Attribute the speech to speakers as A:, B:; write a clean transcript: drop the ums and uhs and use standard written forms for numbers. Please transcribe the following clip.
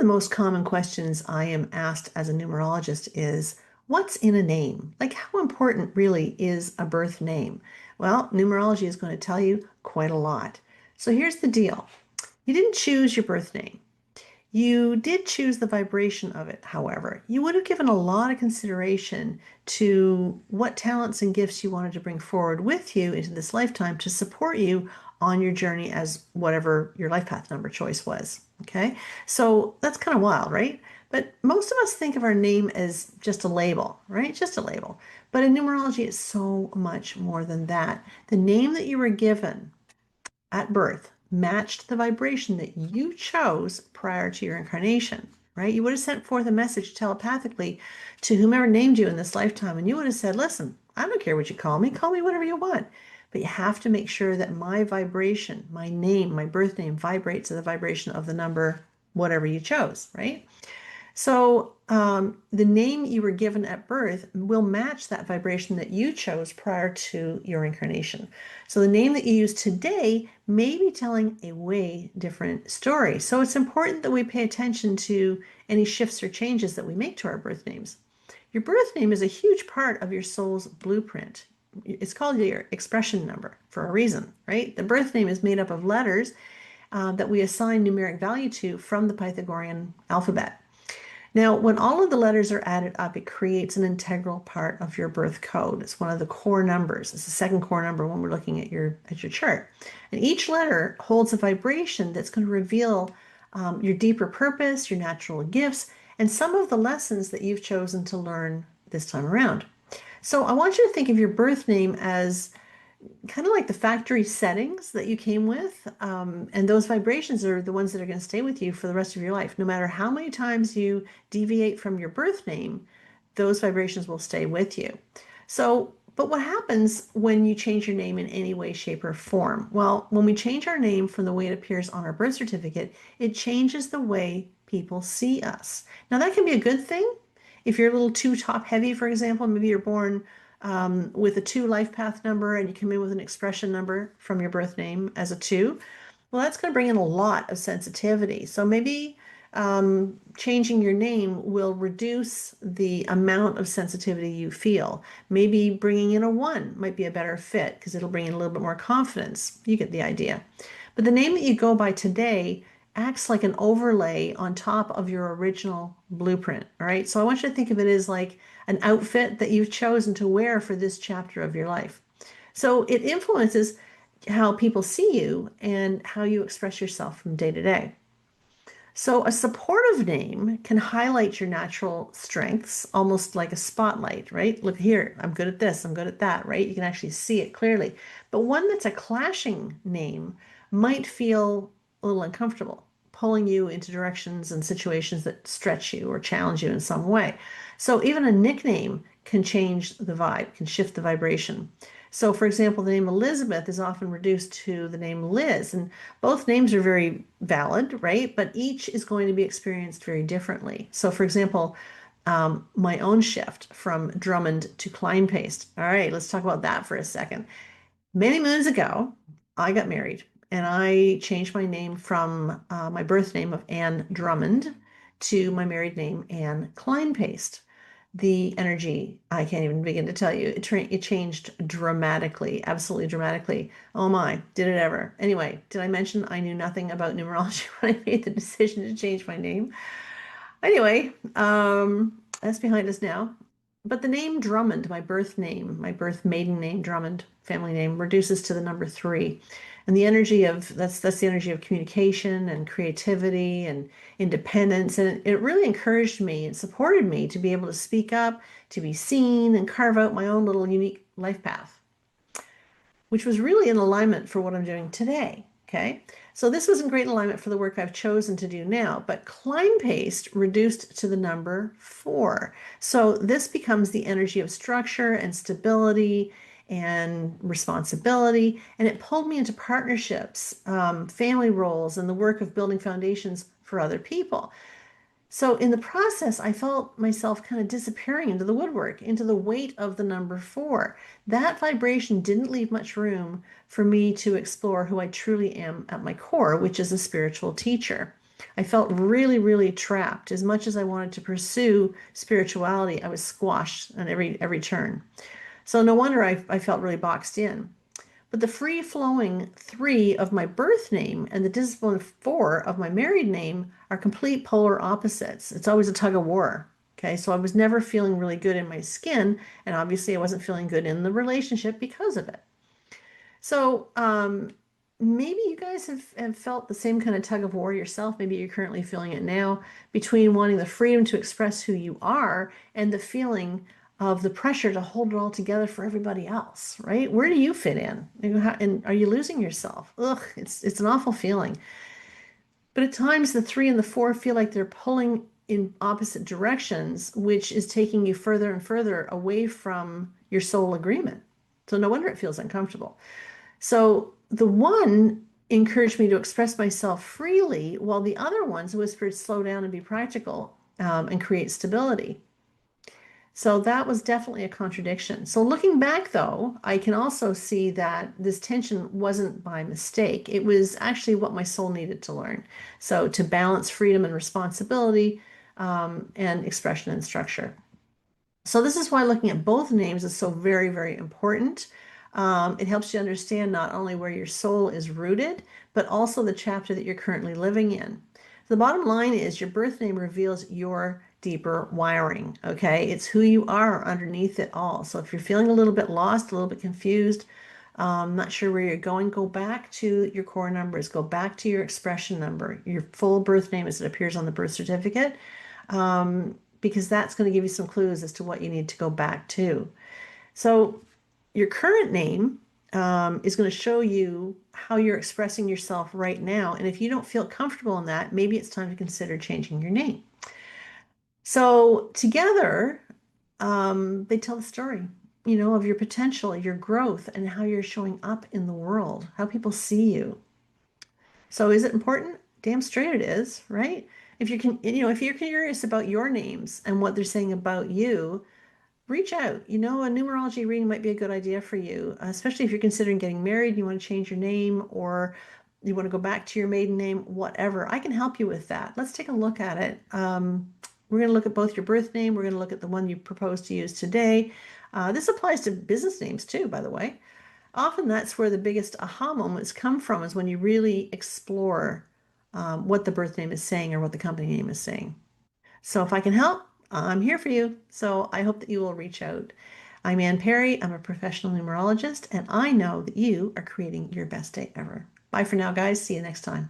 A: the most common questions I am asked as a numerologist is, what's in a name? Like, how important really is a birth name? Well, numerology is going to tell you quite a lot. So here's the deal. You didn't choose your birth name. You did choose the vibration of it, however. You would have given a lot of consideration to what talents and gifts you wanted to bring forward with you into this lifetime to support you on your journey as whatever your life path number choice was. Okay, so that's kind of wild, right? But most of us think of our name as just a label, right? Just a label. But in numerology, it's so much more than that. The name that you were given at birth matched the vibration that you chose prior to your incarnation, right? You would have sent forth a message telepathically to whomever named you in this lifetime, and you would have said, listen, I don't care what you call me whatever you want. But you have to make sure that my vibration, my name, my birth name vibrates to the vibration of the number, whatever you chose, right? So the name you were given at birth will match that vibration that you chose prior to your incarnation. So the name that you use today may be telling a way different story. So it's important that we pay attention to any shifts or changes that we make to our birth names. Your birth name is a huge part of your soul's blueprint. It's called your expression number for a reason, right? The birth name is made up of letters that we assign numeric value to from the Pythagorean alphabet. Now, when all of the letters are added up, it creates an integral part of your birth code. It's one of the core numbers. It's the second core number when we're looking at your chart. And each letter holds a vibration that's going to reveal your deeper purpose, your natural gifts, and some of the lessons that you've chosen to learn this time around. So I want you to think of your birth name as kind of like the factory settings that you came with. And those vibrations are the ones that are going to stay with you for the rest of your life. No matter how many times you deviate from your birth name, those vibrations will stay with you. So, but what happens when you change your name in any way, shape, or form? Well, when we change our name from the way it appears on our birth certificate, it changes the way people see us. Now, that can be a good thing. If you're a little too top heavy, for example, maybe you're born with a 2 life path number and you come in with an expression number from your birth name as a 2, well, that's going to bring in a lot of sensitivity. So maybe changing your name will reduce the amount of sensitivity you feel. Maybe bringing in a 1 might be a better fit because it'll bring in a little bit more confidence. You get the idea. But the name that you go by today acts like an overlay on top of your original blueprint. All right. So I want you to think of it as like an outfit that you've chosen to wear for this chapter of your life. So it influences how people see you and how you express yourself from day to day. So a supportive name can highlight your natural strengths, almost like a spotlight, right? Look here, I'm good at this, I'm good at that, right? You can actually see it clearly. But one that's a clashing name might feel a little uncomfortable, pulling you into directions and situations that stretch you or challenge you in some way. So even a nickname can change the vibe, can shift the vibration. So, for example, the name Elizabeth is often reduced to the name Liz, and both names are very valid, right? But each is going to be experienced very differently. So, for example, my own shift from Drummond to Kleinpaste. All right, let's talk about that for a second. Many moons ago, I got married and I changed my name from my birth name of Anne Drummond to my married name, Anne Kleinpaste. The energy, I can't even begin to tell you, it changed dramatically, absolutely dramatically. Oh my, did it ever? Anyway, did I mention I knew nothing about numerology when I made the decision to change my name? Anyway, that's behind us now. But the name Drummond, my birth name, my birth maiden name, Drummond, family name, reduces to the number 3. And the energy of that's the energy of communication and creativity and independence. And it really encouraged me and supported me to be able to speak up, to be seen, and carve out my own little unique life path, which was really in alignment for what I'm doing today. Okay. So this was in great alignment for the work I've chosen to do now, but Kleinpaste reduced to the number 4. So this becomes the energy of structure and stability and responsibility. And it pulled me into partnerships, family roles, and the work of building foundations for other people. So in the process, I felt myself kind of disappearing into the woodwork, into the weight of the number 4. That vibration didn't leave much room for me to explore who I truly am at my core, which is a spiritual teacher. I felt really, really trapped. As much as I wanted to pursue spirituality, I was squashed on every turn. So no wonder I felt really boxed in. But the free flowing three of my birth name and the disciplined four of my married name are complete polar opposites. It's always a tug of war. Okay, so I was never feeling really good in my skin, and obviously I wasn't feeling good in the relationship because of it. So maybe you guys have felt the same kind of tug of war yourself. Maybe you're currently feeling it now between wanting the freedom to express who you are and the feeling of the pressure to hold it all together for everybody else, right? Where do you fit in? And are you losing yourself? Ugh, it's an awful feeling. But at times the three and the four feel like they're pulling in opposite directions, which is taking you further and further away from your soul agreement. So no wonder it feels uncomfortable. So the one encouraged me to express myself freely, while the other ones whispered, slow down and be practical, and create stability. So that was definitely a contradiction. So looking back, though, I can also see that this tension wasn't by mistake. It was actually what my soul needed to learn. So to balance freedom and responsibility, and expression and structure. So this is why looking at both names is so very, very important. It helps you understand not only where your soul is rooted, but also the chapter that you're currently living in. The bottom line is your birth name reveals your deeper wiring, okay? It's who you are underneath it all. So if you're feeling a little bit lost, a little bit confused, not sure where you're going, go back to your core numbers, go back to your expression number, your full birth name as it appears on the birth certificate, because that's going to give you some clues as to what you need to go back to. So your current name is going to show you how you're expressing yourself right now. And if you don't feel comfortable in that, maybe it's time to consider changing your name. So together, they tell the story, of your potential, your growth, and how you're showing up in the world, how people see you. So is it important? Damn straight it is, right? If you're curious about your names and what they're saying about you, reach out. A numerology reading might be a good idea for you, especially if you're considering getting married, you want to change your name, or you want to go back to your maiden name, whatever. I can help you with that. Let's take a look at it. We're going to look at both your birth name. We're going to look at the one you propose to use today. This applies to business names too, by the way. Often that's where the biggest aha moments come from, is when you really explore what the birth name is saying or what the company name is saying. So if I can help, I'm here for you. So I hope that you will reach out. I'm Ann Perry. I'm a professional numerologist, and I know that you are creating your best day ever. Bye for now, guys. See you next time.